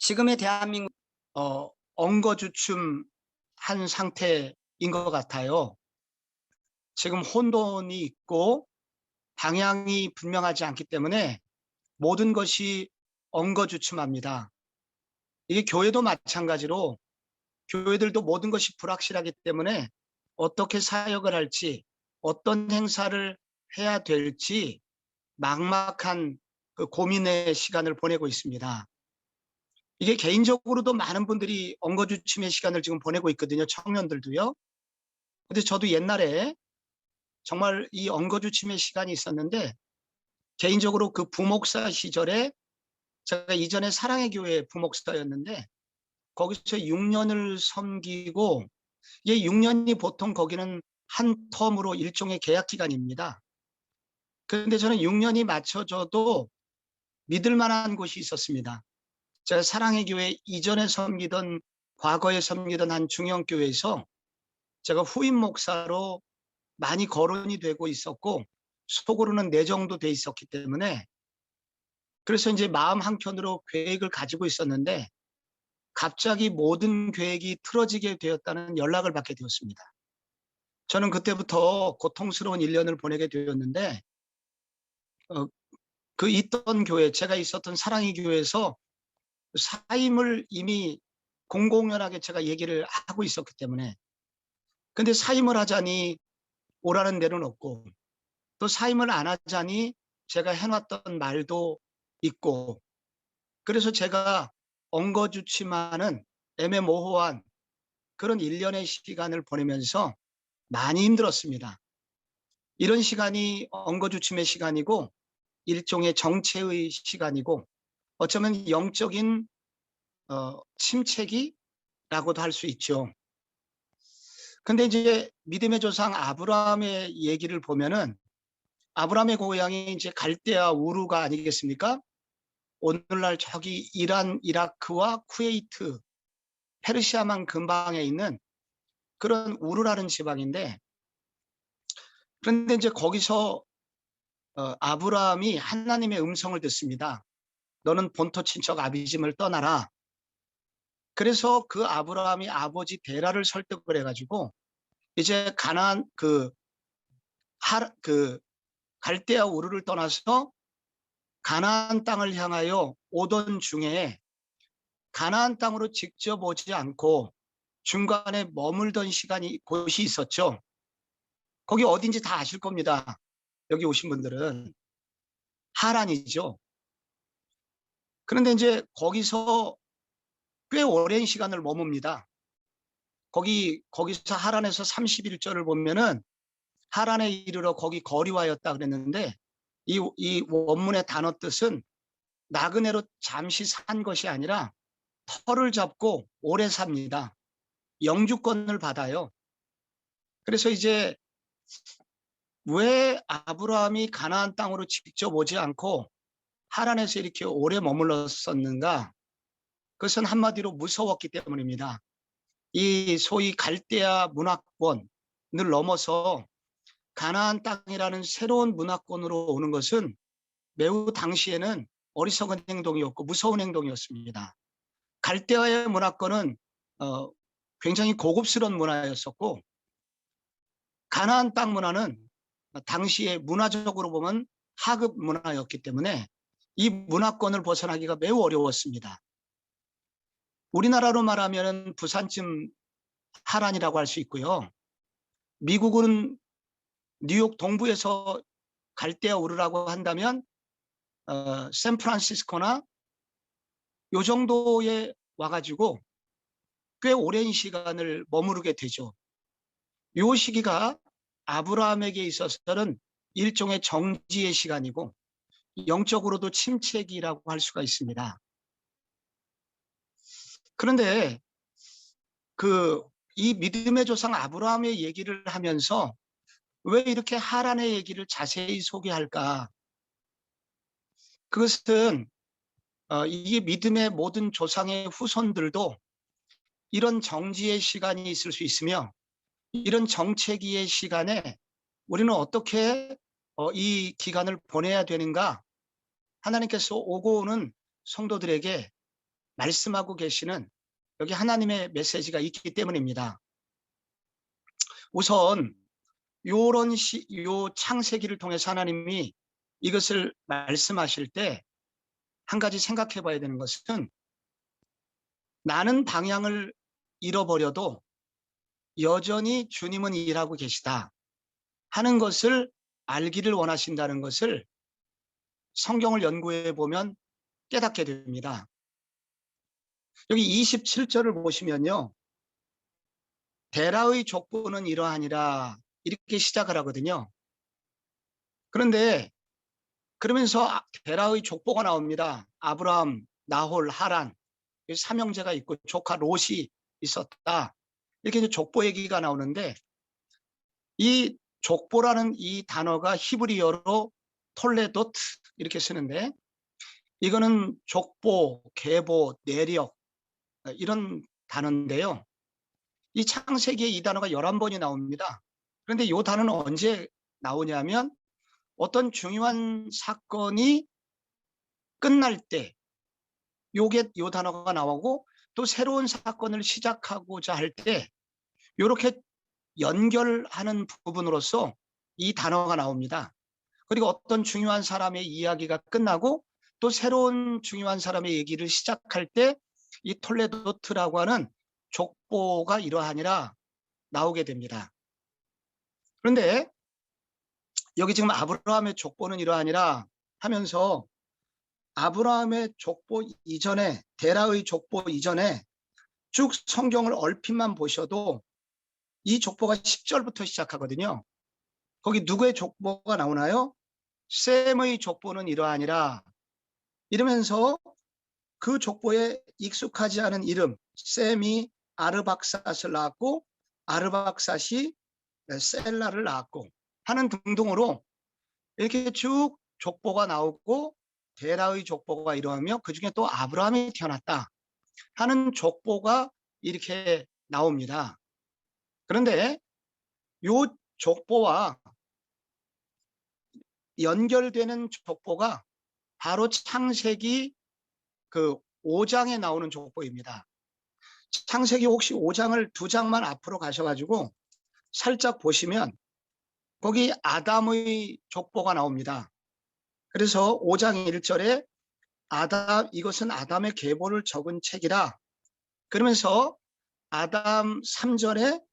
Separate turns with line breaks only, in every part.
지금의 대한민국 엉거주춤한 상태인 것 같아요. 지금 혼돈이 있고 방향이 분명하지 않기 때문에 모든 것이 엉거주춤합니다. 이게 교회도 마찬가지로 교회들도 모든 것이 불확실하기 때문에 어떻게 사역을 할지, 어떤 행사를 해야 될지 막막한 그 고민의 시간을 보내고 있습니다. 이게 개인적으로도 많은 분들이 엉거주춤의 시간을 지금 보내고 있거든요. 청년들도요. 근데 저도 옛날에 정말 이 엉거주춤의 시간이 있었는데, 개인적으로 그 부목사 시절에 제가 이전에 사랑의 교회 부목사였는데 거기서 6년을 섬기고, 이게 6년이 보통 거기는 한 텀으로 일종의 계약 기간입니다. 그런데 저는 6년이 맞춰져도 믿을 만한 곳이 있었습니다. 제가 사랑의 교회 이전에 섬기던, 과거에 섬기던 한 중형교회에서 제가 후임 목사로 많이 거론이 되고 있었고, 속으로는 내정도 돼 있었기 때문에, 그래서 이제 마음 한켠으로 계획을 가지고 있었는데 갑자기 모든 계획이 틀어지게 되었다는 연락을 받게 되었습니다. 저는 그때부터 고통스러운 1년을 보내게 되었는데, 어, 그 있던 교회, 제가 있었던 사랑의 교회에서 사임을 이미 공공연하게 제가 얘기를 하고 있었기 때문에, 근데 사임을 하자니 오라는 데는 없고, 또 사임을 안 하자니 제가 해놨던 말도 있고, 그래서 제가 엉거주춤하는 애매모호한 그런 1년의 시간을 보내면서 많이 힘들었습니다. 이런 시간이 엉거주춤의 시간이고 일종의 정체의 시간이고, 어쩌면 영적인 침체기라고도 할 수 있죠. 근데 이제 믿음의 조상 아브라함의 얘기를 보면은, 아브라함의 고향이 이제 갈대아 우르가 아니겠습니까? 오늘날 저기 이란, 이라크와 쿠웨이트, 페르시아만 근방에 있는 그런 우르라는 지방인데, 그런데 이제 거기서 아브라함이 하나님의 음성을 듣습니다. 너는 본토 친척 아비집을 떠나라. 그래서 그 아브라함이 아버지 데라를 설득을 해가지고 이제 가나안 그 갈대아 우르를 떠나서 가나안 땅을 향하여 오던 중에, 가나안 땅으로 직접 오지 않고 중간에 머물던 곳이 있었죠. 거기 어딘지 다 아실 겁니다. 여기 오신 분들은 하란이죠. 그런데 이제 거기서 꽤 오랜 시간을 머뭅니다. 거기서 하란에서 31절을 보면은 하란에 이르러 거기 거리와였다 그랬는데, 이 원문의 단어 뜻은 나그네로 잠시 산 것이 아니라 터를 잡고 오래 삽니다. 영주권을 받아요. 그래서 이제 왜 아브라함이 가나안 땅으로 직접 오지 않고 하란에서 이렇게 오래 머물렀었는가? 그것은 한마디로 무서웠기 때문입니다. 이 소위 갈대아 문화권을 넘어서 가나안 땅이라는 새로운 문화권으로 오는 것은 매우 당시에는 어리석은 행동이었고 무서운 행동이었습니다. 갈대아의 문화권은 굉장히 고급스러운 문화였었고, 가나안 땅 문화는 당시에 문화적으로 보면 하급 문화였기 때문에 이 문화권을 벗어나기가 매우 어려웠습니다. 우리나라로 말하면 부산쯤 하란이라고 할 수 있고요. 미국은 뉴욕 동부에서 갈대아 우르라고 한다면 샌프란시스코나 요 정도에 와가지고 꽤 오랜 시간을 머무르게 되죠. 이 시기가 아브라함에게 있어서는 일종의 정지의 시간이고 영적으로도 침체기라고 할 수가 있습니다. 그런데 이 믿음의 조상 아브라함의 얘기를 하면서 왜 이렇게 하란의 얘기를 자세히 소개할까? 그것은 이게 믿음의 모든 조상의 후손들도 이런 정지의 시간이 있을 수 있으며, 이런 정체기의 시간에 우리는 어떻게 이 기간을 보내야 되는가? 하나님께서 오고 오는 성도들에게 말씀하고 계시는 여기 하나님의 메시지가 있기 때문입니다. 우선 요 창세기를 통해서 하나님이 이것을 말씀하실 때 한 가지 생각해 봐야 되는 것은, 나는 방향을 잃어버려도 여전히 주님은 일하고 계시다 하는 것을 알기를 원하신다는 것을 성경을 연구해 보면 깨닫게 됩니다. 여기 27절을 보시면요, 데라의 족보는 이러하니라 이렇게 시작을 하거든요. 그런데 그러면서 데라의 족보가 나옵니다. 아브라함, 나홀, 하란, 삼형제가 있고 조카 롯이 있었다. 이렇게 족보 얘기가 나오는데, 이 족보라는 이 단어가 히브리어로 톨레도트 이렇게 쓰는데, 이거는 족보, 계보, 내력 이런 단어인데요. 이 창세기에 이 단어가 11번이 나옵니다. 그런데 이 단어는 언제 나오냐면 어떤 중요한 사건이 끝날 때 요 단어가 나오고, 또 새로운 사건을 시작하고자 할 때 이렇게 연결하는 부분으로서 이 단어가 나옵니다. 그리고 어떤 중요한 사람의 이야기가 끝나고 또 새로운 중요한 사람의 얘기를 시작할 때 이 톨레도트라고 하는 족보가 이러하니라 나오게 됩니다. 그런데 여기 지금 아브라함의 족보는 이러하니라 하면서 아브라함의 족보 이전에, 데라의 족보 이전에 쭉 성경을 얼핏만 보셔도 이 족보가 10절부터 시작하거든요. 거기 누구의 족보가 나오나요? 셈의 족보는 이러하니라 이러면서 그 족보에 익숙하지 않은 이름, 셈이 아르박삿을 낳았고 아르박삿이 셀라를 낳았고 하는 등등으로 이렇게 쭉 족보가 나오고, 데라의 족보가 이러하며 그중에 또 아브라함이 태어났다 하는 족보가 이렇게 나옵니다. 그런데 요 족보와 연결되는 족보가 바로 창세기 그 5장에 나오는 족보입니다. 창세기 혹시 5장을 2장만 앞으로 가셔가지고 살짝 보시면 거기 아담의 족보가 나옵니다. 그래서 5장 1절에 이것은 아담의 계보를 적은 책이라 그러면서 아담 3절에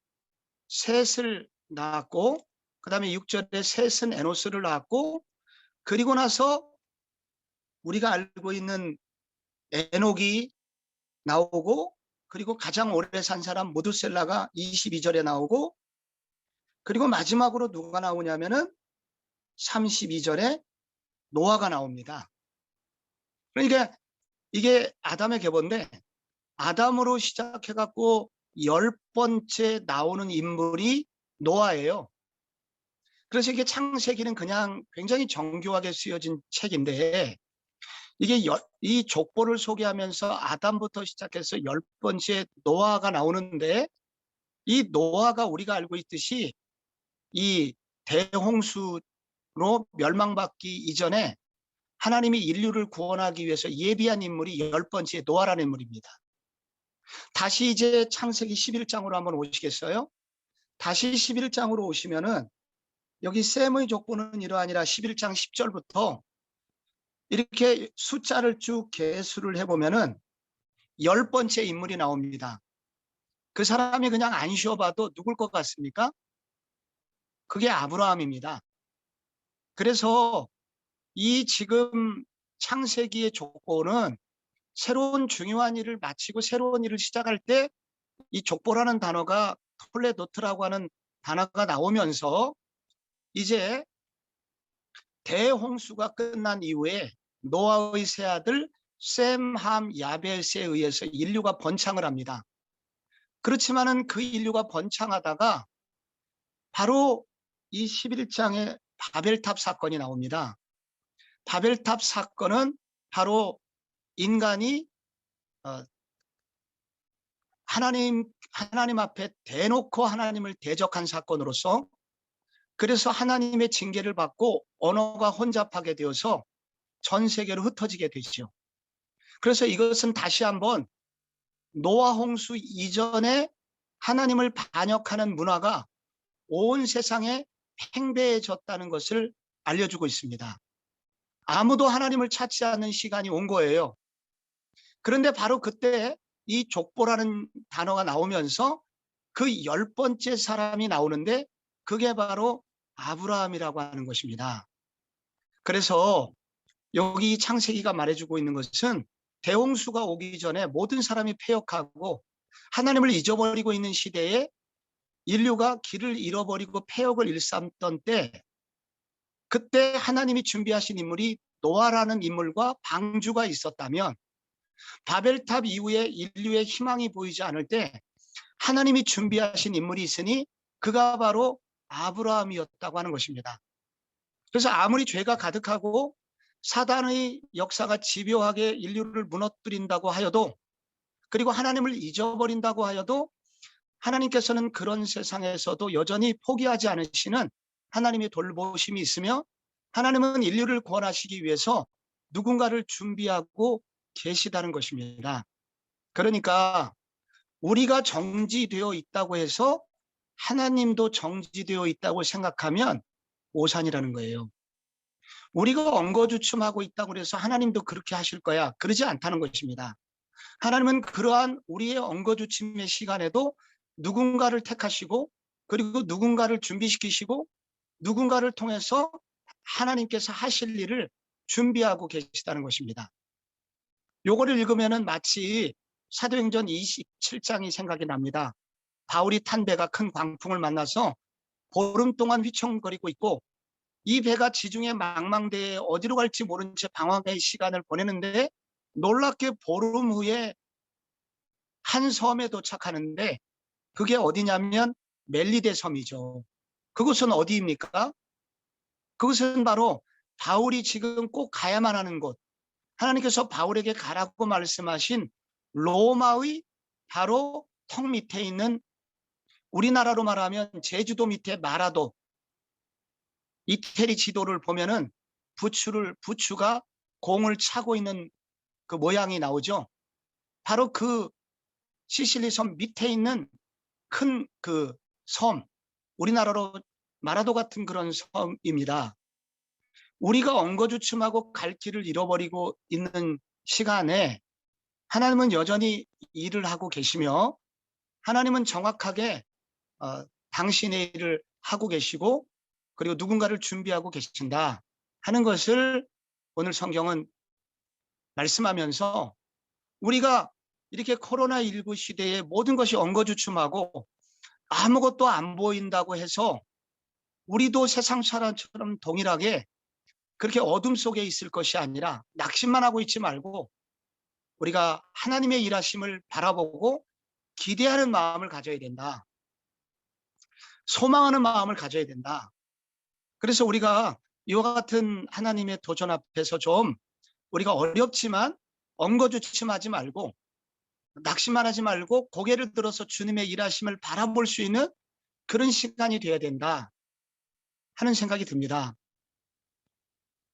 셋을 낳았고, 그 다음에 6절에 셋은 에노스를 낳았고, 그리고 나서 우리가 알고 있는 에녹이 나오고, 그리고 가장 오래 산 사람 무두셀라가 22절에 나오고, 그리고 마지막으로 누가 나오냐면은 32절에 노아가 나옵니다. 그러니까 이게 아담의 계보인데, 아담으로 시작해갖고 10번째 나오는 인물이 노아예요. 그래서 이게 창세기는 그냥 굉장히 정교하게 쓰여진 책인데, 이게 이 족보를 소개하면서 아담부터 시작해서 10번째 노아가 나오는데, 이 노아가 우리가 알고 있듯이 이 대홍수로 멸망받기 이전에 하나님이 인류를 구원하기 위해서 예비한 인물이 10번째 노아라는 인물입니다. 다시 이제 창세기 11장으로 한번 오시겠어요? 다시 11장으로 오시면은 여기 셈의 족보는 이러하니라 11장 10절부터 이렇게 숫자를 쭉 계수를 해보면은 10번째 인물이 나옵니다. 그 사람이 그냥 안 쉬어봐도 누굴 것 같습니까? 그게 아브라함입니다. 그래서 이 지금 창세기의 족보는 새로운 중요한 일을 마치고 새로운 일을 시작할 때 이 족보라는 단어가 톨레도트라고 하는 단어가 나오면서 이제 대홍수가 끝난 이후에 노아의 세 아들 셈, 함, 야벳에 의해서 인류가 번창을 합니다. 그렇지만은 그 인류가 번창하다가 바로 이 11장에 바벨탑 사건이 나옵니다. 바벨탑 사건은 바로 인간이 하나님 앞에 대놓고 하나님을 대적한 사건으로서, 그래서 하나님의 징계를 받고 언어가 혼잡하게 되어서 전 세계로 흩어지게 되죠. 그래서 이것은 다시 한번 노아 홍수 이전에 하나님을 반역하는 문화가 온 세상에 팽배해졌다는 것을 알려주고 있습니다. 아무도 하나님을 찾지 않는 시간이 온 거예요. 그런데 바로 그때 이 족보라는 단어가 나오면서 그 10번째 사람이 나오는데 그게 바로 아브라함이라고 하는 것입니다. 그래서 여기 창세기가 말해주고 있는 것은 대홍수가 오기 전에 모든 사람이 패역하고 하나님을 잊어버리고 있는 시대에 인류가 길을 잃어버리고 패역을 일삼던 때, 그때 하나님이 준비하신 인물이 노아라는 인물과 방주가 있었다면, 바벨탑 이후에 인류의 희망이 보이지 않을 때 하나님이 준비하신 인물이 있으니 그가 바로 아브라함이었다고 하는 것입니다. 그래서 아무리 죄가 가득하고 사단의 역사가 집요하게 인류를 무너뜨린다고 하여도, 그리고 하나님을 잊어버린다고 하여도, 하나님께서는 그런 세상에서도 여전히 포기하지 않으시는 하나님의 돌보심이 있으며, 하나님은 인류를 구원하시기 위해서 누군가를 준비하고 계시다는 것입니다. 그러니까 우리가 정지되어 있다고 해서 하나님도 정지되어 있다고 생각하면 오산이라는 거예요. 우리가 엉거주춤하고 있다고 해서 하나님도 그렇게 하실 거야, 그러지 않다는 것입니다. 하나님은 그러한 우리의 엉거주춤의 시간에도 누군가를 택하시고, 그리고 누군가를 준비시키시고, 누군가를 통해서 하나님께서 하실 일을 준비하고 계시다는 것입니다. 요거를 읽으면은 마치 사도행전 27장이 생각이 납니다. 바울이 탄 배가 큰 광풍을 만나서 보름 동안 휘청거리고 있고, 이 배가 지중해 망망대해 어디로 갈지 모른 채 방황의 시간을 보내는데, 놀랍게 보름 후에 한 섬에 도착하는데, 그게 어디냐면 멜리데 섬이죠. 그곳은 어디입니까? 그것은 바로 바울이 지금 꼭 가야만 하는 곳, 하나님께서 바울에게 가라고 말씀하신 로마의 바로 턱 밑에 있는, 우리나라로 말하면 제주도 밑에 마라도, 이태리 지도를 보면은 부추가 공을 차고 있는 그 모양이 나오죠. 바로 그 시실리 섬 밑에 있는 큰 그 섬, 우리나라로 마라도 같은 그런 섬입니다. 우리가 엉거주춤하고 갈 길을 잃어버리고 있는 시간에 하나님은 여전히 일을 하고 계시며, 하나님은 정확하게 당신의 일을 하고 계시고, 그리고 누군가를 준비하고 계신다 하는 것을 오늘 성경은 말씀하면서, 우리가 이렇게 코로나19 시대에 모든 것이 엉거주춤하고 아무것도 안 보인다고 해서 우리도 세상 사람처럼 동일하게 그렇게 어둠 속에 있을 것이 아니라, 낙심만 하고 있지 말고 우리가 하나님의 일하심을 바라보고 기대하는 마음을 가져야 된다. 소망하는 마음을 가져야 된다. 그래서 우리가 이와 같은 하나님의 도전 앞에서 좀 우리가 어렵지만 엉거주춤하지 말고 낙심만 하지 말고 고개를 들어서 주님의 일하심을 바라볼 수 있는 그런 시간이 되어야 된다 하는 생각이 듭니다.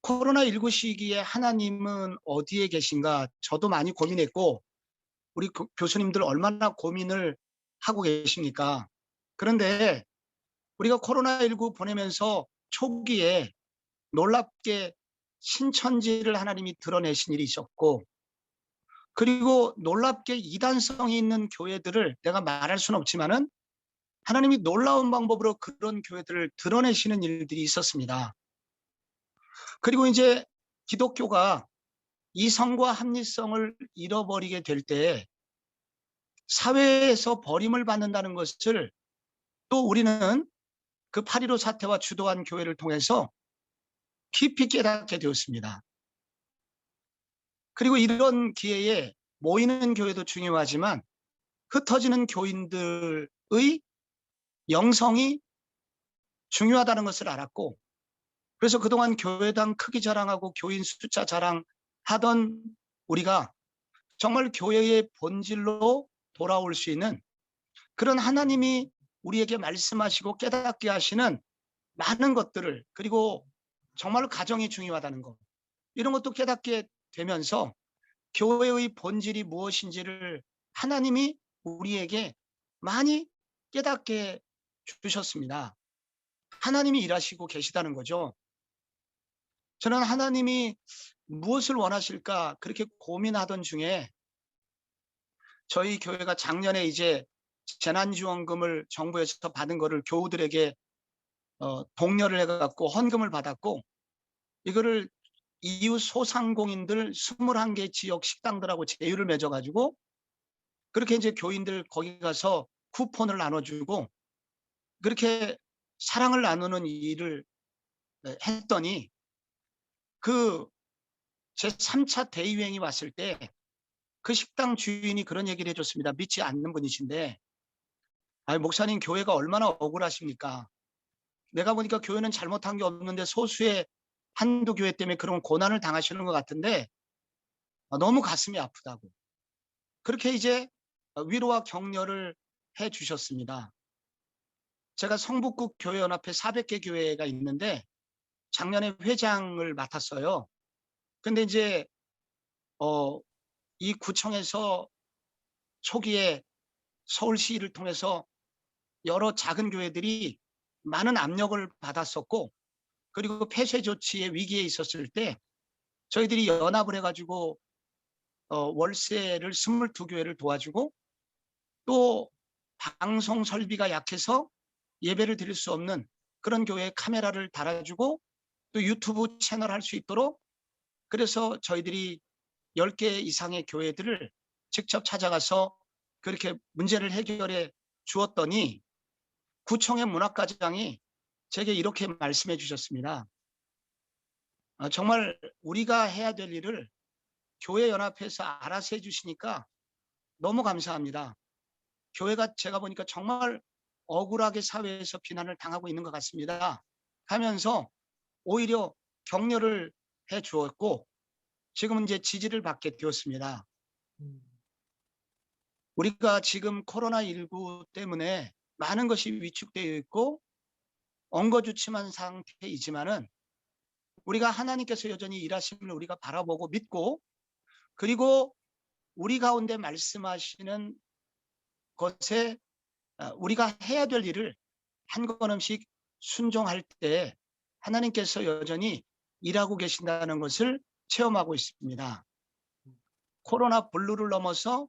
코로나19 시기에 하나님은 어디에 계신가, 저도 많이 고민했고, 우리 교수님들 얼마나 고민을 하고 계십니까? 그런데 우리가 코로나19 보내면서 초기에 놀랍게 신천지를 하나님이 드러내신 일이 있었고, 그리고 놀랍게 이단성이 있는 교회들을 내가 말할 수는 없지만은 하나님이 놀라운 방법으로 그런 교회들을 드러내시는 일들이 있었습니다. 그리고 이제 기독교가 이성과 합리성을 잃어버리게 될 때 사회에서 버림을 받는다는 것을 또 우리는 그 8.15 사태와 주도한 교회를 통해서 깊이 깨닫게 되었습니다. 그리고 이런 기회에 모이는 교회도 중요하지만 흩어지는 교인들의 영성이 중요하다는 것을 알았고, 그래서 그동안 교회당 크기 자랑하고 교인 숫자 자랑하던 우리가 정말 교회의 본질로 돌아올 수 있는 그런 하나님이 우리에게 말씀하시고 깨닫게 하시는 많은 것들을, 그리고 정말로 가정이 중요하다는 것, 이런 것도 깨닫게 되면서 교회의 본질이 무엇인지를 하나님이 우리에게 많이 깨닫게 주셨습니다. 하나님이 일하시고 계시다는 거죠. 저는 하나님이 무엇을 원하실까 그렇게 고민하던 중에 저희 교회가 작년에 이제 재난지원금을 정부에서 받은 거를 교우들에게 독려를 해갖고 헌금을 받았고, 이거를 이웃 소상공인들 21개 지역 식당들하고 제휴를 맺어가지고 그렇게 이제 교인들 거기 가서 쿠폰을 나눠주고 그렇게 사랑을 나누는 일을 했더니 그 제3차 대유행이 왔을 때 그 식당 주인이 그런 얘기를 해줬습니다. 믿지 않는 분이신데, 아니 목사님 교회가 얼마나 억울하십니까? 내가 보니까 교회는 잘못한 게 없는데 소수의 한두 교회 때문에 그런 고난을 당하시는 것 같은데 너무 가슴이 아프다고. 그렇게 이제 위로와 격려를 해 주셨습니다. 제가 성북구 교회연합회 400개 교회가 있는데 작년에 회장을 맡았어요. 근데 이제 이 구청에서 초기에 서울시를 통해서 여러 작은 교회들이 많은 압력을 받았었고, 그리고 폐쇄 조치의 위기에 있었을 때 저희들이 연합을 해가지고 월세를 22교회를 도와주고, 또 방송 설비가 약해서 예배를 드릴 수 없는 그런 교회에 카메라를 달아주고 또 유튜브 채널 할 수 있도록, 그래서 저희들이 10개 이상의 교회들을 직접 찾아가서 그렇게 문제를 해결해 주었더니 구청의 문학과장이 제게 이렇게 말씀해 주셨습니다. 정말 우리가 해야 될 일을 교회 연합회에서 알아서 해주시니까 너무 감사합니다. 교회가 제가 보니까 정말 억울하게 사회에서 비난을 당하고 있는 것 같습니다 하면서 오히려 격려를 해 주었고, 지금은 이제 지지를 받게 되었습니다. 우리가 지금 코로나19 때문에 많은 것이 위축되어 있고 엉거주춤한 상태이지만은 우리가 하나님께서 여전히 일하심을 우리가 바라보고 믿고, 그리고 우리 가운데 말씀하시는 것에 우리가 해야 될 일을 한 걸음씩 순종할 때 하나님께서 여전히 일하고 계신다는 것을 체험하고 있습니다. 코로나 블루를 넘어서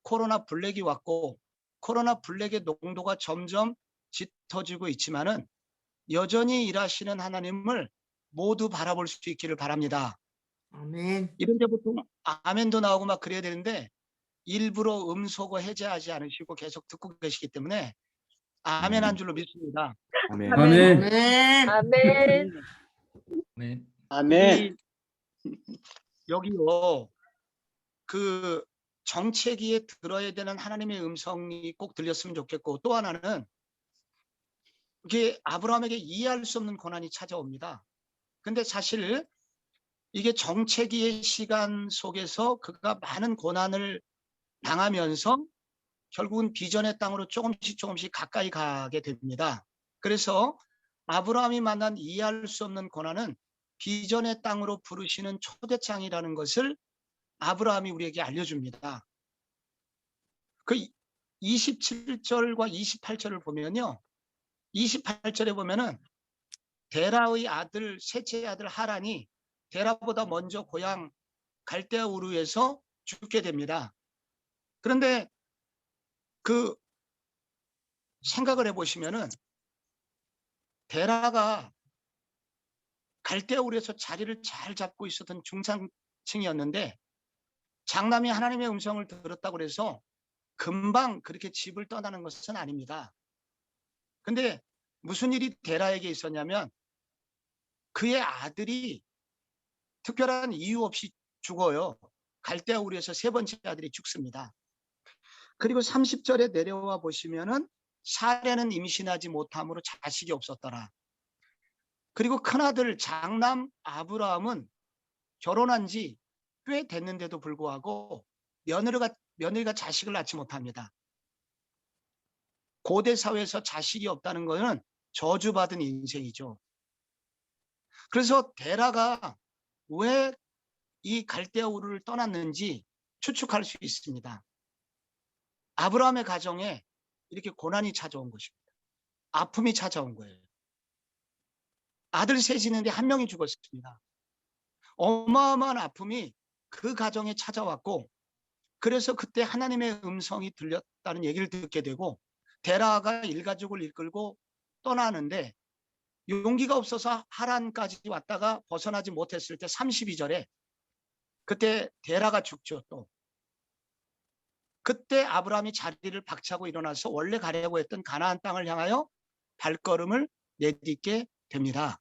코로나 블랙이 왔고 코로나 블랙의 농도가 점점 짙어지고 있지만은 여전히 일하시는 하나님을 모두 바라볼 수 있기를 바랍니다.
아멘.
이런 데 보통 아멘도 나오고 막 그래야 되는데 일부러 음소거 해제하지 않으시고 계속 듣고 계시기 때문에 아멘 한 줄로 믿습니다.
아멘.
아멘.
아멘.
아멘.
네.
아멘. 여기요, 그 정체기에 들어야 되는 하나님의 음성이 꼭 들렸으면 좋겠고, 또 하나는 이게 아브라함에게 이해할 수 없는 고난이 찾아옵니다. 근데 사실 이게 정체기의 시간 속에서 그가 많은 고난을 당하면서 결국은 비전의 땅으로 조금씩 가까이 가게 됩니다. 그래서 아브라함이 만난 이해할 수 없는 고난은 비전의 땅으로 부르시는 초대장이라는 것을 아브라함이 우리에게 알려줍니다. 그 27절과 28절을 보면요, 28절에 보면은 데라의 아들, 셋째 아들 하란이 데라보다 먼저 고향 갈대아 우르에서 죽게 됩니다. 그런데 그 생각을 해보시면은 데라가 갈대아 우르에서 자리를 잘 잡고 있었던 중산층이었는데 장남이 하나님의 음성을 들었다고 해서 금방 그렇게 집을 떠나는 것은 아닙니다. 근데 무슨 일이 데라에게 있었냐면 그의 아들이 특별한 이유 없이 죽어요. 갈대아 우르에서 세 번째 아들이 죽습니다. 그리고 30절에 내려와 보시면은 사례는 임신하지 못함으로 자식이 없었더라. 그리고 큰아들 장남 아브라함은 결혼한 지 꽤 됐는데도 불구하고 며느리가 자식을 낳지 못합니다. 고대 사회에서 자식이 없다는 것은 저주받은 인생이죠. 그래서 데라가 왜 이 갈대아 우르를 떠났는지 추측할 수 있습니다. 아브라함의 가정에 이렇게 고난이 찾아온 것입니다. 아픔이 찾아온 거예요. 아들 셋이 있는데 한 명이 죽었습니다. 어마어마한 아픔이 그 가정에 찾아왔고, 그래서 그때 하나님의 음성이 들렸다는 얘기를 듣게 되고 데라가 일가족을 이끌고 떠나는데, 용기가 없어서 하란까지 왔다가 벗어나지 못했을 때 32절에 그때 데라가 죽죠. 또 그때 아브라함이 자리를 박차고 일어나서 원래 가려고 했던 가나안 땅을 향하여 발걸음을 내딛게 됩니다.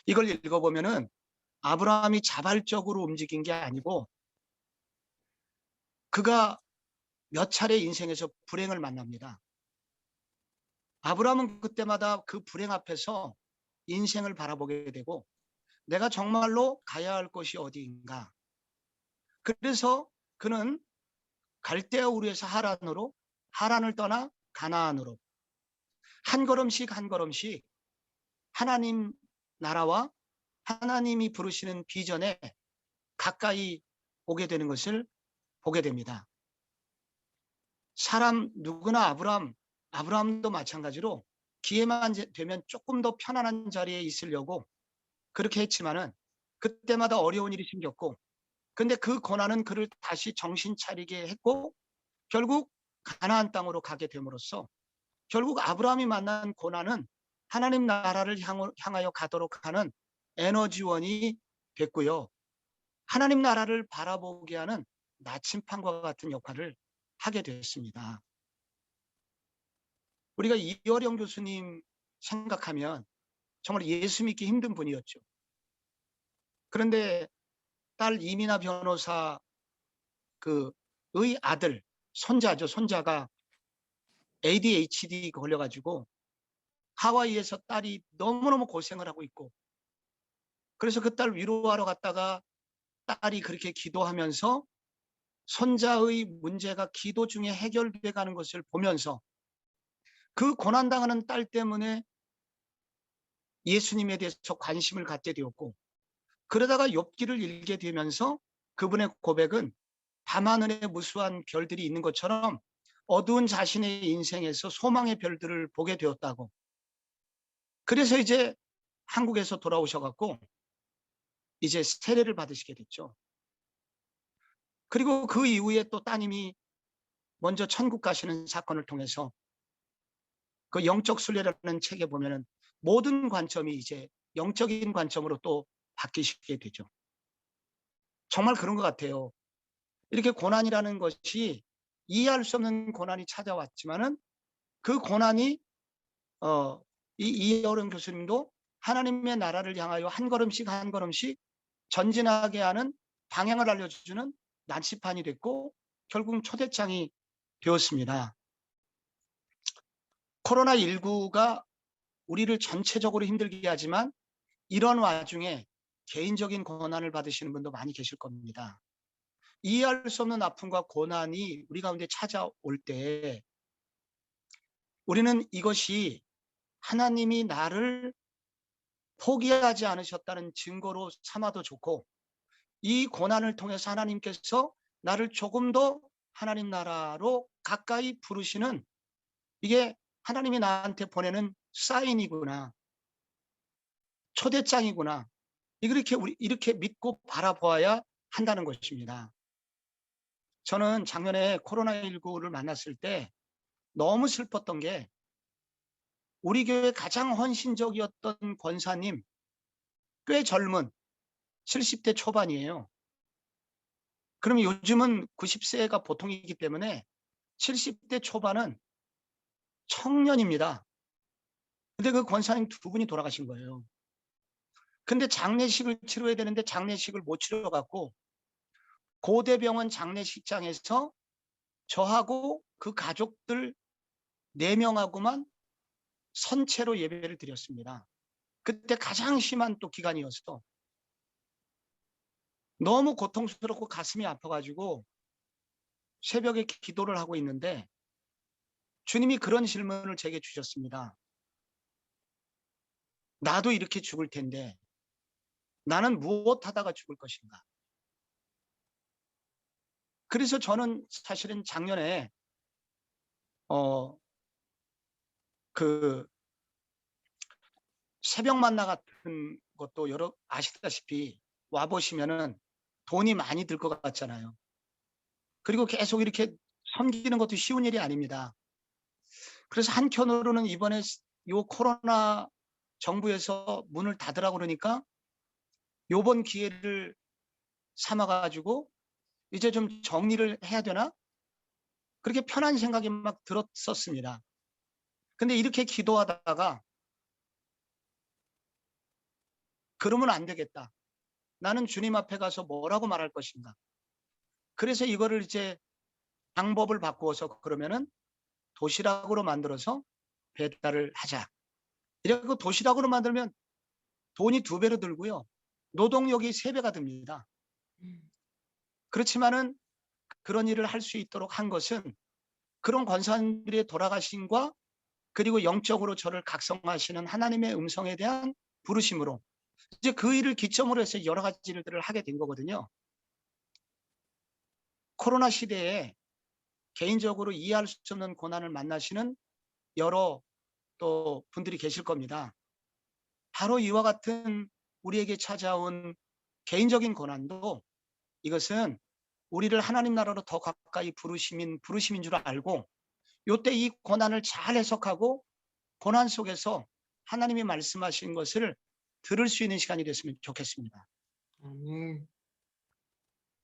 이걸 읽어보면은 아브라함이 자발적으로 움직인 게 아니고 그가 몇 차례 인생에서 불행을 만납니다. 아브라함은 그때마다 그 불행 앞에서 인생을 바라보게 되고 내가 정말로 가야 할 곳이 어디인가. 그래서 그는 갈대아 우르에서 하란으로, 하란을 떠나 가나안으로 한 걸음씩 한 걸음씩 하나님 나라와 하나님이 부르시는 비전에 가까이 오게 되는 것을 보게 됩니다. 사람 누구나 아브라함도 마찬가지로 기회만 되면 조금 더 편안한 자리에 있으려고 그렇게 했지만은 그때마다 어려운 일이 생겼고, 근데 그 고난은 그를 다시 정신 차리게 했고 결국 가나안 땅으로 가게 됨으로써 결국 아브라함이 만난 고난은 하나님 나라를 향하여 가도록 하는 에너지원이 됐고요. 하나님 나라를 바라보게 하는 나침판과 같은 역할을 하게 됐습니다. 우리가 이어령 교수님 생각하면 정말 예수 믿기 힘든 분이었죠. 그런데 딸 이민아 변호사 그의 아들, 손자죠. 손자가 ADHD 걸려가지고 하와이에서 딸이 너무너무 고생을 하고 있고, 그래서 그 딸 위로하러 갔다가 딸이 그렇게 기도하면서 손자의 문제가 기도 중에 해결돼 가는 것을 보면서 그 고난당하는 딸 때문에 예수님에 대해서 관심을 갖게 되었고, 그러다가 욥기를 읽게 되면서 그분의 고백은 밤하늘에 무수한 별들이 있는 것처럼 어두운 자신의 인생에서 소망의 별들을 보게 되었다고. 그래서 이제 한국에서 돌아오셔갖고 이제 세례를 받으시게 됐죠. 그리고 그 이후에 또 따님이 먼저 천국 가시는 사건을 통해서 그 영적 순례라는 책에 보면은 모든 관점이 이제 영적인 관점으로 또 바뀌시게 되죠. 정말 그런 것 같아요. 이렇게 고난이라는 것이 이해할 수 없는 고난이 찾아왔지만은 그 고난이 이어른 교수님도 하나님의 나라를 향하여 한 걸음씩 한 걸음씩 전진하게 하는 방향을 알려주는 난치판이 됐고 결국 초대장이 되었습니다. 코로나19가 우리를 전체적으로 힘들게 하지만 이런 와중에 개인적인 고난을 받으시는 분도 많이 계실 겁니다. 이해할 수 없는 아픔과 고난이 우리 가운데 찾아올 때 우리는 이것이 하나님이 나를 포기하지 않으셨다는 증거로 삼아도 좋고, 이 고난을 통해서 하나님께서 나를 조금 더 하나님 나라로 가까이 부르시는, 이게 하나님이 나한테 보내는 사인이구나, 초대장이구나, 이렇게 믿고 바라보아야 한다는 것입니다. 저는 작년에 코로나19를 만났을 때 너무 슬펐던 게 우리 교회 가장 헌신적이었던 권사님, 꽤 젊은 70대 초반이에요. 그러면 요즘은 90세가 보통이기 때문에 70대 초반은 청년입니다. 근데 그 권사님 두 분이 돌아가신 거예요. 근데 장례식을 치러야 되는데 장례식을 못 치러갖고 고대병원 장례식장에서 저하고 그 가족들 4명하고만 선체로 예배를 드렸습니다. 그때 가장 심한 또 기간이어서 너무 고통스럽고 가슴이 아파가지고 새벽에 기도를 하고 있는데 주님이 그런 질문을 제게 주셨습니다. 나도 이렇게 죽을 텐데 나는 무엇 하다가 죽을 것인가. 그래서 저는 사실은 작년에 어, 그 새벽 만나 같은 것도 여러 아시다시피 와 보시면은 돈이 많이 들 것 같잖아요. 그리고 계속 이렇게 섬기는 것도 쉬운 일이 아닙니다. 그래서 한켠으로는 이번에 요 코로나 정부에서 문을 닫으라고 그러니까 요번 기회를 삼아 가지고 이제 좀 정리를 해야 되나? 그렇게 편한 생각이 막 들었었습니다. 근데 이렇게 기도하다가 그러면 안 되겠다. 나는 주님 앞에 가서 뭐라고 말할 것인가? 그래서 이거를 이제 방법을 바꾸어서 그러면은 도시락으로 만들어서 배달을 하자. 이렇게 도시락으로 만들면 돈이 2배로 들고요. 노동력이 3배가 듭니다.
음.
그렇지만은 그런 일을 할 수 있도록 한 것은 그런 권사님들의 돌아가심과 그리고 영적으로 저를 각성하시는 하나님의 음성에 대한 부르심으로 이제 그 일을 기점으로 해서 여러 가지 일들을 하게 된 거거든요. 코로나 시대에 개인적으로 이해할 수 없는 고난을 만나시는 여러 또 분들이 계실 겁니다. 바로 이와 같은 우리에게 찾아온 개인적인 고난도 이것은 우리를 하나님 나라로 더 가까이 부르심인 줄 알고 요때 이 고난을 잘 해석하고 고난 속에서 하나님이 말씀하신 것을 들을 수 있는 시간이 됐으면 좋겠습니다.
아멘.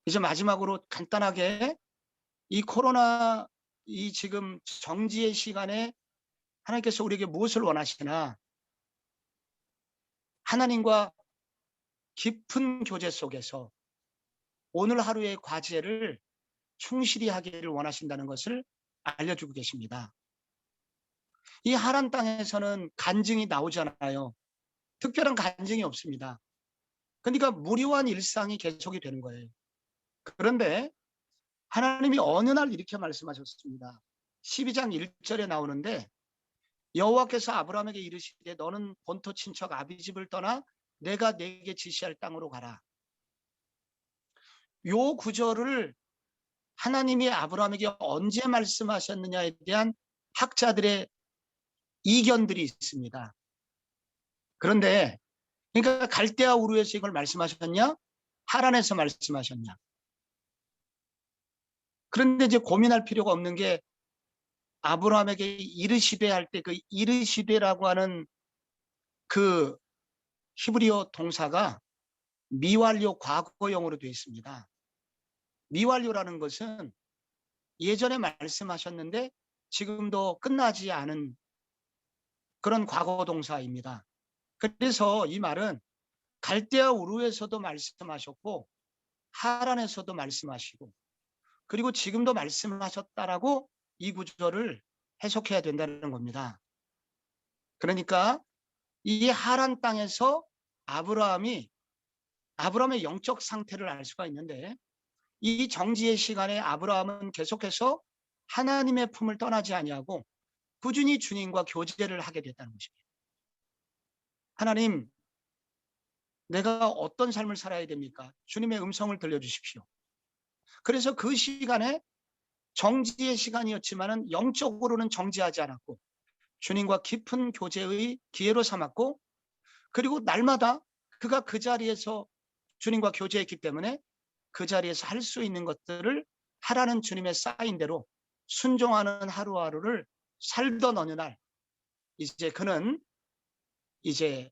이제 마지막으로 간단하게 이 코로나 이 지금 정지의 시간에 하나님께서 우리에게 무엇을 원하시나 하나님과 깊은 교제 속에서 오늘 하루의 과제를 충실히 하기를 원하신다는 것을 알려주고 계십니다. 이 하란 땅에서는 간증이 나오잖아요. 특별한 간증이 없습니다. 그러니까 무료한 일상이 계속이 되는 거예요. 그런데 하나님이 어느 날 이렇게 말씀하셨습니다. 12장 1절에 나오는데 여호와께서 아브라함에게 이르시되 너는 본토 친척 아비집을 떠나 내가 네게 지시할 땅으로 가라. 요 구절을 하나님이 아브라함에게 언제 말씀하셨느냐에 대한 학자들의 이견들이 있습니다. 그런데 그러니까 갈대아 우르에서 이걸 말씀하셨냐? 하란에서 말씀하셨냐? 그런데 이제 고민할 필요가 없는 게 아브라함에게 이르시되 할 때 그 이르시되라고 하는 그 히브리어 동사가 미완료 과거형으로 되어 있습니다. 미완료라는 것은 예전에 말씀하셨는데 지금도 끝나지 않은 그런 과거 동사입니다. 그래서 이 말은 갈대아 우르에서도 말씀하셨고 하란에서도 말씀하시고 그리고 지금도 말씀하셨다라고 이 구절을 해석해야 된다는 겁니다. 그러니까 이 하란 땅에서 아브라함의 영적 상태를 알 수가 있는데 이 정지의 시간에 아브라함은 계속해서 하나님의 품을 떠나지 아니하고 꾸준히 주님과 교제를 하게 됐다는 것입니다. 하나님, 내가 어떤 삶을 살아야 됩니까? 주님의 음성을 들려주십시오. 그래서 그 시간에 정지의 시간이었지만은 영적으로는 정지하지 않았고 주님과 깊은 교제의 기회로 삼았고 그리고 날마다 그가 그 자리에서 주님과 교제했기 때문에 그 자리에서 할 수 있는 것들을 하라는 주님의 사인대로 순종하는 하루하루를 살던 어느 날 이제 그는 이제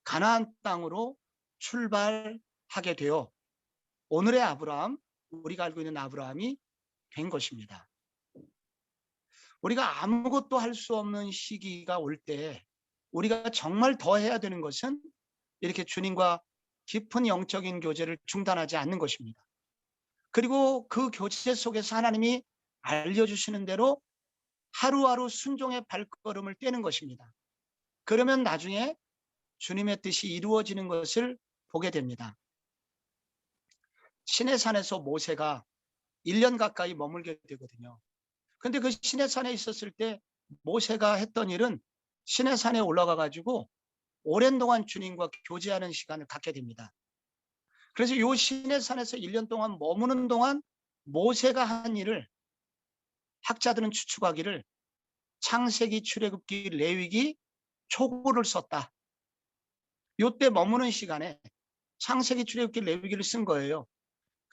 가나안 땅으로 출발하게 되어 오늘의 아브라함, 우리가 알고 있는 아브라함이 된 것입니다. 우리가 아무것도 할 수 없는 시기가 올 때 우리가 정말 더 해야 되는 것은 이렇게 주님과 깊은 영적인 교제를 중단하지 않는 것입니다. 그리고 그 교제 속에서 하나님이 알려주시는 대로 하루하루 순종의 발걸음을 떼는 것입니다. 그러면 나중에 주님의 뜻이 이루어지는 것을 보게 됩니다. 시내산에서 모세가 1년 가까이 머물게 되거든요. 근데 그 시내산에 있었을 때 모세가 했던 일은 시내산에 올라가 가지고 오랜 동안 주님과 교제하는 시간을 갖게 됩니다. 그래서 요 시내산에서 1년 동안 머무는 동안 모세가 한 일을 학자들은 추측하기를 창세기, 출애굽기, 레위기, 초고를 썼다. 요때 머무는 시간에 창세기, 출애굽기, 레위기를 쓴 거예요.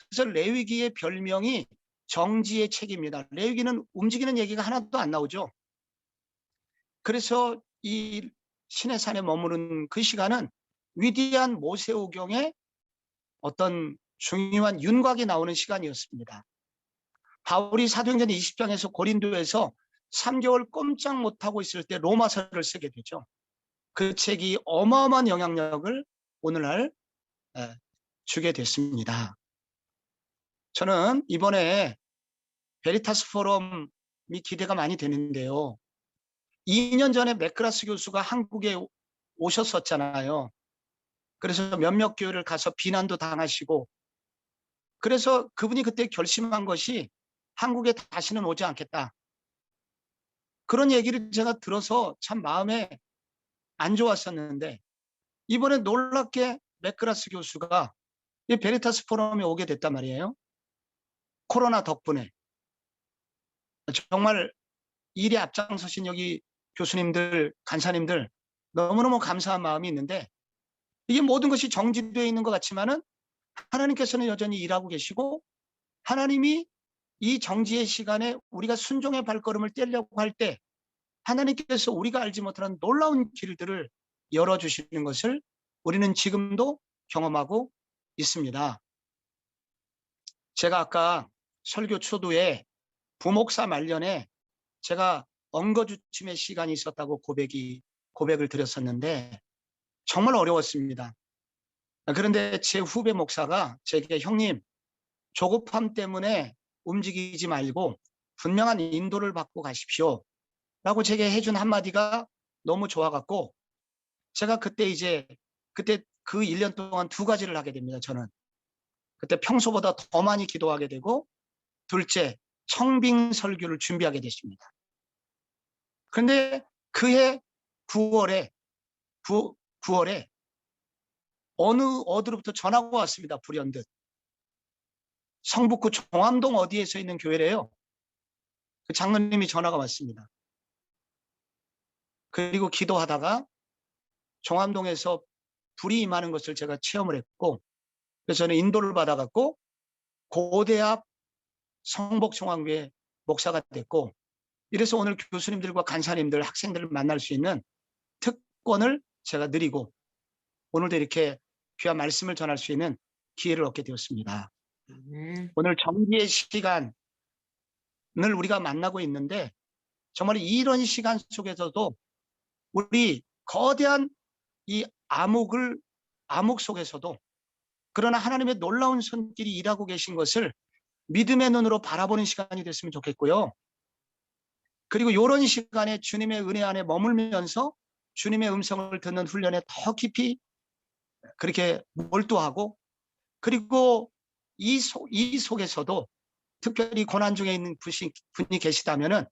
그래서 레위기의 별명이 정지의 책입니다. 레위기는 움직이는 얘기가 하나도 안 나오죠. 그래서 이 시내산에 머무는 그 시간은 위대한 모세오경의 어떤 중요한 윤곽이 나오는 시간이었습니다. 바울이 사도행전 20장에서 고린도에서 3개월 꼼짝 못하고 있을 때 로마서를 쓰게 되죠. 그 책이 어마어마한 영향력을 오늘날 주게 됐습니다. 저는 이번에 베리타스 포럼이 기대가 많이 되는데요. 2년 전에 맥그라스 교수가 한국에 오셨었잖아요. 그래서 몇몇 교회를 가서 비난도 당하시고, 그래서 그분이 그때 결심한 것이 한국에 다시는 오지 않겠다. 그런 얘기를 제가 들어서 참 마음에 안 좋았었는데, 이번에 놀랍게 맥그라스 교수가 이 베리타스 포럼에 오게 됐단 말이에요. 코로나 덕분에. 정말 일에 앞장서신 여기 교수님들, 간사님들 너무너무 감사한 마음이 있는데, 이게 모든 것이 정지되어 있는 것 같지만은 하나님께서는 여전히 일하고 계시고, 하나님이 이 정지의 시간에 우리가 순종의 발걸음을 떼려고 할 때 하나님께서 우리가 알지 못하는 놀라운 길들을 열어주시는 것을 우리는 지금도 경험하고 있습니다. 제가 아까 설교 초도에 부목사 말년에 제가 엉거주춤의 시간이 있었다고 고백을 드렸었는데 정말 어려웠습니다. 그런데 제 후배 목사가 제게 형님, 조급함 때문에 움직이지 말고 분명한 인도를 받고 가십시오 라고 제게 해준 한마디가 너무 좋아갖고 제가 그때 그 1년 동안 두 가지를 하게 됩니다. 저는 그때 평소보다 더 많이 기도하게 되고, 둘째, 청빙 설교를 준비하게 됐습니다. 그런데 그해 9월에 어디로부터 전화가 왔습니다. 불현듯. 성북구 종암동 어디에서 있는 교회래요. 그 장로님이 전화가 왔습니다. 그리고 기도하다가 종암동에서 불이 임하는 것을 제가 체험을 했고, 그래서 저는 인도를 받아갖고 고대 앞 성북종암교회 목사가 됐고, 이래서 오늘 교수님들과 간사님들, 학생들을 만날 수 있는 특권을 제가 누리고 오늘도 이렇게 귀한 말씀을 전할 수 있는 기회를 얻게 되었습니다. 오늘 정기의 시간을 우리가 만나고 있는데, 정말 이런 시간 속에서도 우리 거대한 이 암흑 속에서도 그러나 하나님의 놀라운 손길이 일하고 계신 것을 믿음의 눈으로 바라보는 시간이 됐으면 좋겠고요. 그리고 이런 시간에 주님의 은혜 안에 머물면서 주님의 음성을 듣는 훈련에 더 깊이 그렇게 몰두하고, 그리고 이 속에서도 특별히 고난 중에 있는 분이 계시다면은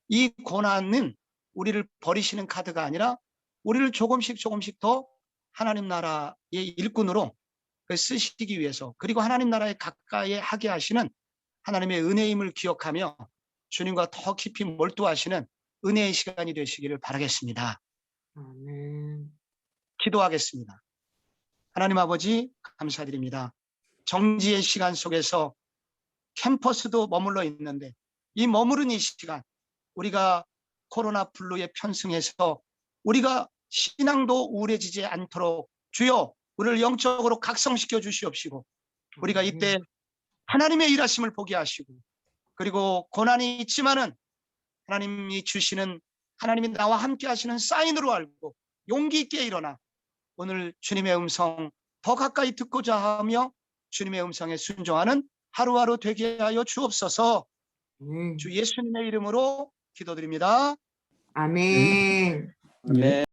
이 고난은 우리를 버리시는 카드가 아니라 우리를 조금씩 더 하나님 나라의 일꾼으로 쓰시기 위해서, 그리고 하나님 나라에 가까이 하게 하시는 하나님의 은혜임을 기억하며 주님과 더 깊이 몰두하시는 은혜의 시간이 되시기를 바라겠습니다.
아멘.
기도하겠습니다. 하나님 아버지, 감사드립니다. 정지의 시간 속에서 캠퍼스도 머물러 있는데 이 머무른 이 시간, 우리가 코로나 블루에 편승해서 우리가 신앙도 우울해지지 않도록 주여 우리를 영적으로 각성시켜 주시옵시고, 우리가 이때 하나님의 일하심을 보게 하시고, 그리고 고난이 있지만은 하나님이 주시는, 하나님이 나와 함께 하시는 사인으로 알고 용기 있게 일어나 오늘 주님의 음성 더 가까이 듣고자 하며 주님의 음성에 순종하는 하루하루 되게 하여 주옵소서. 주 예수님의 이름으로 기도드립니다.
아멘.
네.